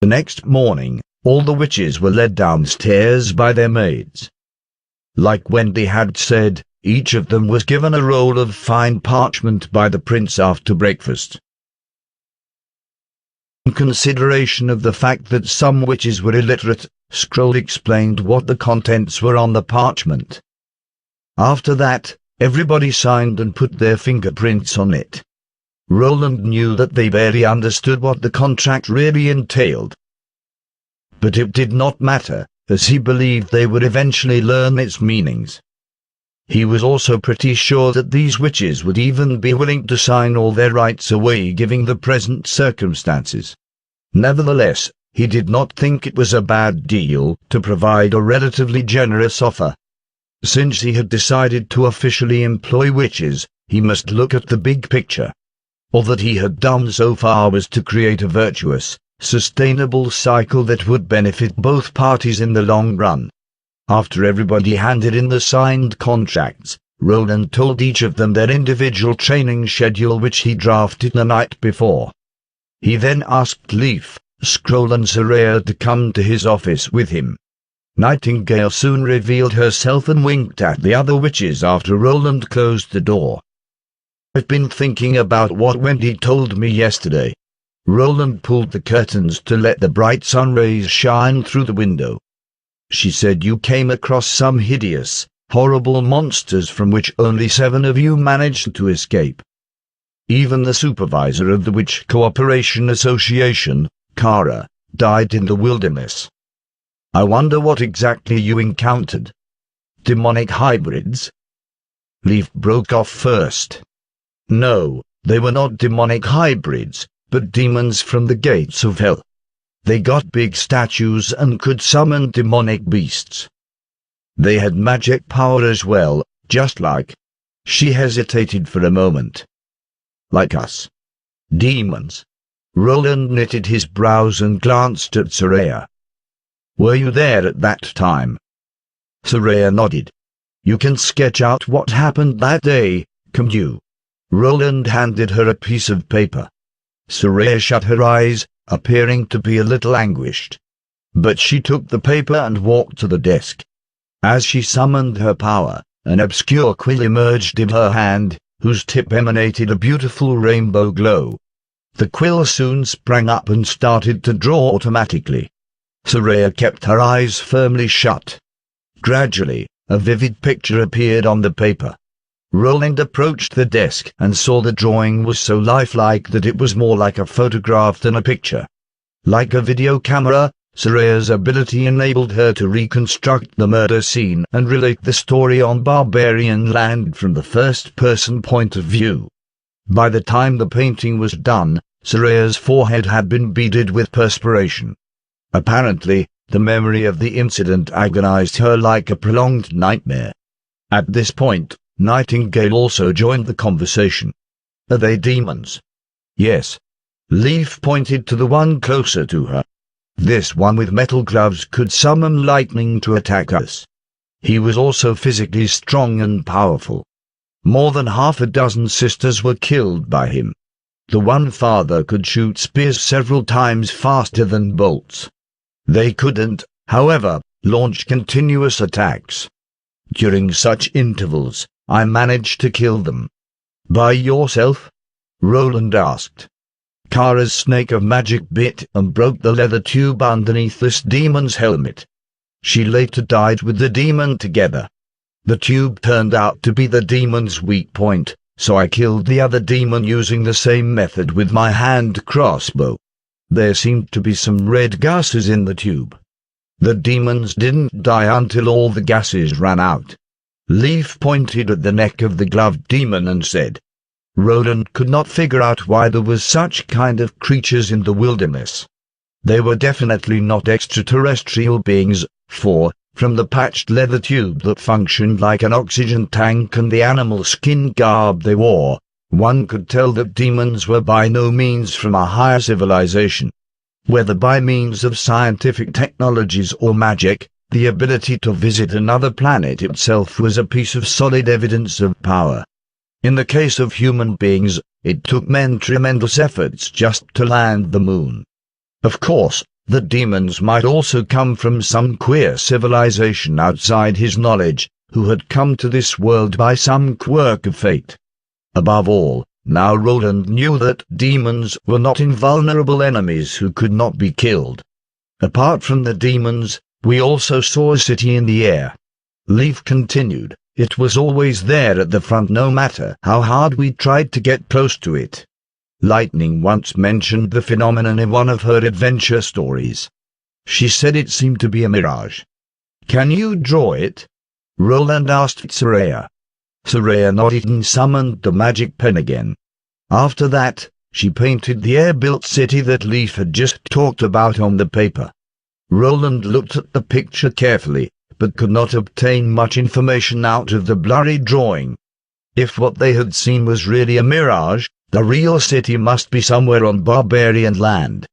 The next morning, all the witches were led downstairs by their maids. Like Wendy had said, each of them was given a roll of fine parchment by the prince after breakfast. In consideration of the fact that some witches were illiterate, Scroll explained what the contents were on the parchment. After that, everybody signed and put their fingerprints on it. Roland knew that they barely understood what the contract really entailed. But it did not matter, as he believed they would eventually learn its meanings. He was also pretty sure that these witches would even be willing to sign all their rights away given the present circumstances. Nevertheless, he did not think it was a bad deal to provide a relatively generous offer. Since he had decided to officially employ witches, he must look at the big picture. All that he had done so far was to create a virtuous, sustainable cycle that would benefit both parties in the long run. After everybody handed in the signed contracts, Roland told each of them their individual training schedule which he drafted the night before. He then asked Leaf, Scroll and Soraya to come to his office with him. Nightingale soon revealed herself and winked at the other witches after Roland closed the door. "I've been thinking about what Wendy told me yesterday." Roland pulled the curtains to let the bright sun rays shine through the window. "She said you came across some hideous, horrible monsters from which only 7 of you managed to escape. Even the supervisor of the Witch Cooperation Association, Kara, died in the wilderness. I wonder what exactly you encountered. Demonic hybrids?" Leaf broke off first. "No, they were not demonic hybrids, but demons from the gates of hell. They got big statues and could summon demonic beasts. They had magic power as well, just like..." She hesitated for a moment. "Like us." "Demons?" Roland knitted his brows and glanced at Soraya. "Were you there at that time?" Soraya nodded. "You can sketch out what happened that day, can't you?" Roland handed her a piece of paper. Soraya shut her eyes, appearing to be a little anguished. But she took the paper and walked to the desk. As she summoned her power, an obscure quill emerged in her hand, whose tip emanated a beautiful rainbow glow. The quill soon sprang up and started to draw automatically. Soraya kept her eyes firmly shut. Gradually, a vivid picture appeared on the paper. Roland approached the desk and saw the drawing was so lifelike that it was more like a photograph than a picture. Like a video camera, Soraya's ability enabled her to reconstruct the murder scene and relate the story on barbarian land from the first-person point of view. By the time the painting was done, Soraya's forehead had been beaded with perspiration. Apparently, the memory of the incident agonized her like a prolonged nightmare. At this point, Nightingale also joined the conversation. "Are they demons?" "Yes." Leaf pointed to the one closer to her. "This one with metal gloves could summon lightning to attack us. He was also physically strong and powerful. More than 6 sisters were killed by him. The one father could shoot spears several times faster than bolts. They couldn't, however, launch continuous attacks. During such intervals, I managed to kill them." "By yourself?" Roland asked. "Kara's snake of magic bit and broke the leather tube underneath this demon's helmet. She later died with the demon together. The tube turned out to be the demon's weak point, so I killed the other demon using the same method with my hand crossbow. There seemed to be some red gases in the tube. The demons didn't die until all the gases ran out." Leaf pointed at the neck of the gloved demon and said. Roland could not figure out why there was such kind of creatures in the wilderness. They were definitely not extraterrestrial beings, for, from the patched leather tube that functioned like an oxygen tank and the animal skin garb they wore, one could tell that demons were by no means from a higher civilization. Whether by means of scientific technologies or magic, the ability to visit another planet itself was a piece of solid evidence of power. In the case of human beings, it took men tremendous efforts just to land the moon. Of course, that demons might also come from some queer civilization outside his knowledge, who had come to this world by some quirk of fate. Above all, now Roland knew that demons were not invulnerable enemies who could not be killed. Apart from the demons, we also saw a city in the air. Leaf continued, it was always there at the front no matter how hard we tried to get close to it. Lightning once mentioned the phenomenon in one of her adventure stories. She said it seemed to be a mirage. Can you draw it? Roland asked Soraya. Soraya nodded and summoned the magic pen again. After that, she painted the air-built city that Leaf had just talked about on the paper. Roland looked at the picture carefully, but could not obtain much information out of the blurry drawing. If what they had seen was really a mirage, the real city must be somewhere on barbarian land.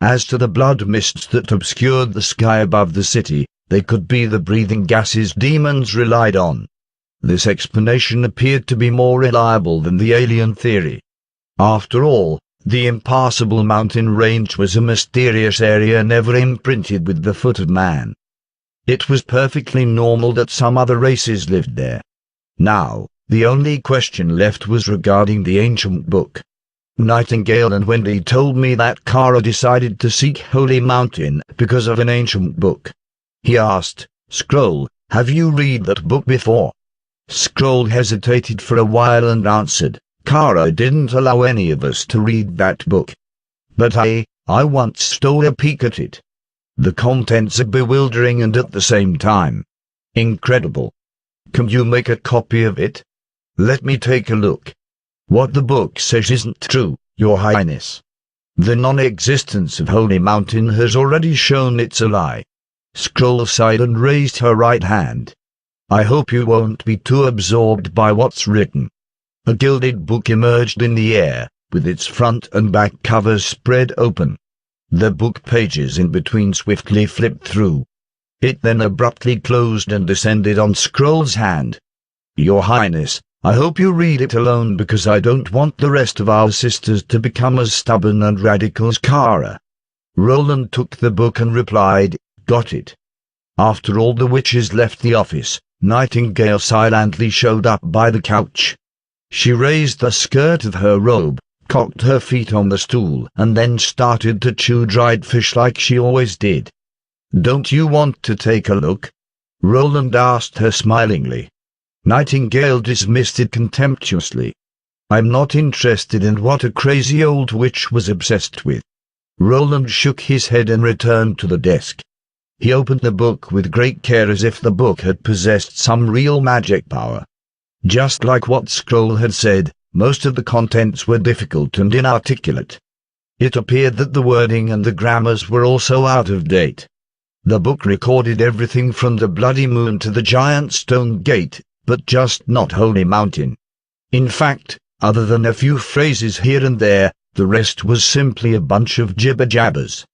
As to the blood mists that obscured the sky above the city, they could be the breathing gases demons relied on. This explanation appeared to be more reliable than the alien theory. After all, the impassable mountain range was a mysterious area never imprinted with the foot of man. It was perfectly normal that some other races lived there. Now, the only question left was regarding the ancient book. Nightingale and Wendy told me that Kara decided to seek Holy Mountain because of an ancient book. He asked, Scroll, have you read that book before? Scroll hesitated for a while and answered, Kara didn't allow any of us to read that book. But I once stole a peek at it. The contents are bewildering and at the same time incredible. Can you make a copy of it? Let me take a look. What the book says isn't true, Your Highness. The non-existence of Holy Mountain has already shown it's a lie. Scroll sighed and raised her right hand. I hope you won't be too absorbed by what's written. A gilded book emerged in the air, with its front and back covers spread open. The book pages in between swiftly flipped through. It then abruptly closed and descended on Scroll's hand. Your Highness, I hope you read it alone because I don't want the rest of our sisters to become as stubborn and radical as Kara. Roland took the book and replied, Got it. After all the witches left the office, Nightingale silently showed up by the couch. She raised the skirt of her robe, cocked her feet on the stool, and then started to chew dried fish like she always did. Don't you want to take a look? Roland asked her smilingly. Nightingale dismissed it contemptuously. I'm not interested in what a crazy old witch was obsessed with. Roland shook his head and returned to the desk. He opened the book with great care as if the book had possessed some real magic power. Just like what Scroll had said, most of the contents were difficult and inarticulate. It appeared that the wording and the grammars were also out of date. The book recorded everything from the Bloody Moon to the giant stone gate, but just not Holy Mountain. In fact, other than a few phrases here and there, the rest was simply a bunch of jibber-jabbers.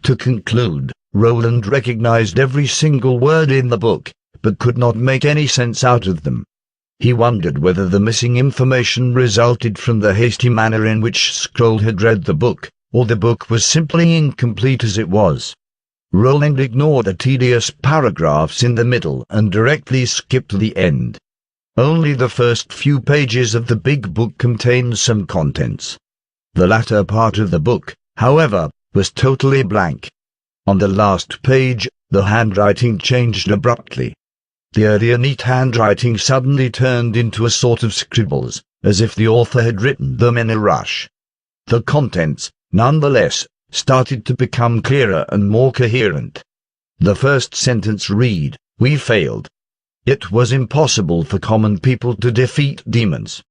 To conclude, Roland recognized every single word in the book, but could not make any sense out of them. He wondered whether the missing information resulted from the hasty manner in which Scroll had read the book, or the book was simply incomplete as it was. Roland ignored the tedious paragraphs in the middle and directly skipped to the end. Only the first few pages of the big book contained some contents. The latter part of the book, however, was totally blank. On the last page, the handwriting changed abruptly. The earlier neat handwriting suddenly turned into a sort of scribbles, as if the author had written them in a rush. The contents, nonetheless, started to become clearer and more coherent. The first sentence read, "We failed. It was impossible for common people to defeat demons.